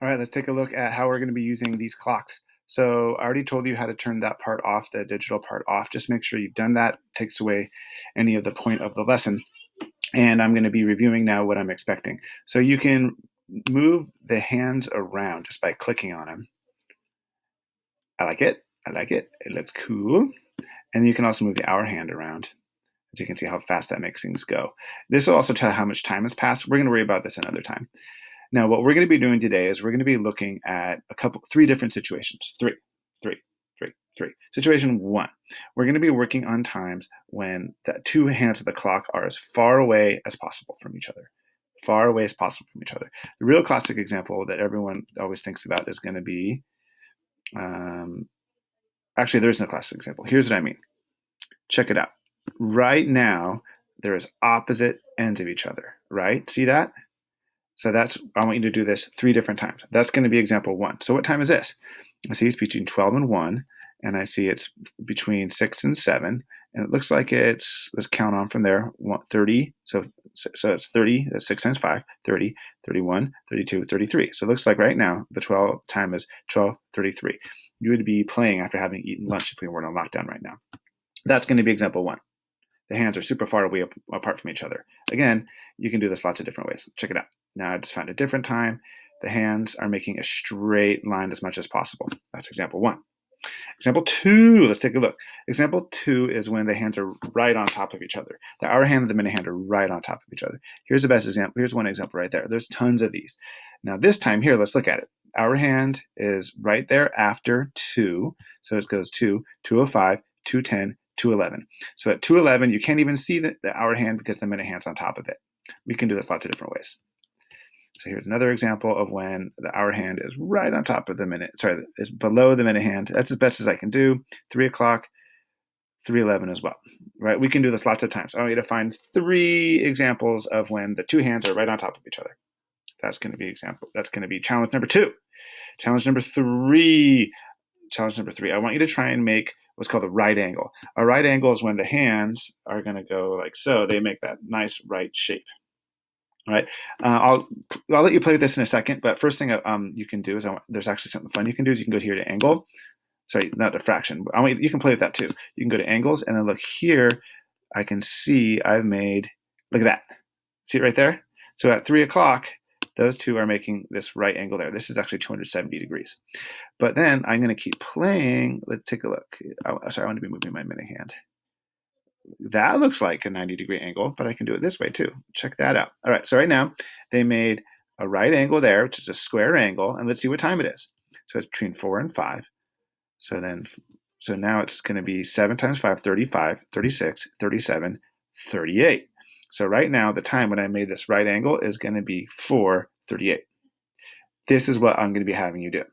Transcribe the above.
All right, let's take a look at how we're going to be using these clocks. So I already told you how to turn that part off, the digital part off. Just make sure you've done that. It takes away any of the point of the lesson. And I'm going to be reviewing now what I'm expecting. So you can move the hands around just by clicking on them. I like it. I like it. It looks cool. And you can also move the hour hand around. As you can see how fast that makes things go. This will also tell how much time has passed. We're going to worry about this another time. Now, what we're going to be doing today is we're going to be looking at three different situations. Three. Situation one, we're going to be working on times when the two hands of the clock are as far away as possible from each other. Far away as possible from each other. The real classic example that everyone always thinks about is going to be, actually, there is no classic example. Here's what I mean. Check it out. Right now, there is opposite ends of each other, right? See that? So I want you to do this 3 different times. That's going to be example 1. So what time is this? I see it's between 12 and 1, and I see it's between 6 and 7, and it looks like let's count on from there, 30, so it's 30, that's 6 times 5, 30, 31, 32, 33. So it looks like right now, the time is 12:33. You would be playing after having eaten lunch if we weren't on lockdown right now. That's going to be example 1. The hands are super far away apart from each other. Again, you can do this lots of different ways. Check it out. Now I just found a different time. The hands are making a straight line as much as possible. That's example 1. Example 2, let's take a look. Example 2 is when the hands are right on top of each other. The hour hand and the minute hand are right on top of each other. Here's the best example. Here's one example right there. There's tons of these. Now this time here, let's look at it. Hour hand is right there after 2. So it goes 2, 2:05, 2:10, 2:11. So at 2:11, you can't even see the hour hand because the minute hand's on top of it. We can do this lots of different ways. So here's another example of when the hour hand is right on top of the minute, is below the minute hand. That's as best as I can do. 3 o'clock, 3:11 as well, right? We can do this lots of times. I want you to find 3 examples of when the 2 hands are right on top of each other. That's going to be challenge number 2. Challenge number 3. I want you to try and make what's called a right angle. A right angle is when the hands are going to go like so. They make that nice right shape. All right. I'll let you play with this in a second, but first thing you can do is there's actually something fun you can do is you can go here to angle. Sorry, not to fraction. You can play with that too. You can go to angles and then look here. I can see I've made, look at that. See it right there? So at 3 o'clock, those two are making this right angle there. This is actually 270 degrees. But then I'm going to keep playing. Let's take a look. Sorry, I want to be moving my minute hand. That looks like a 90-degree angle, but I can do it this way too. Check that out. All right, so right now they made a right angle there, which is a square angle, and let's see what time it is. So it's between 4 and 5. So now it's going to be 7 times 5, 35, 36, 37, 38. So right now the time when I made this right angle is going to be 4:38. This is what I'm going to be having you do.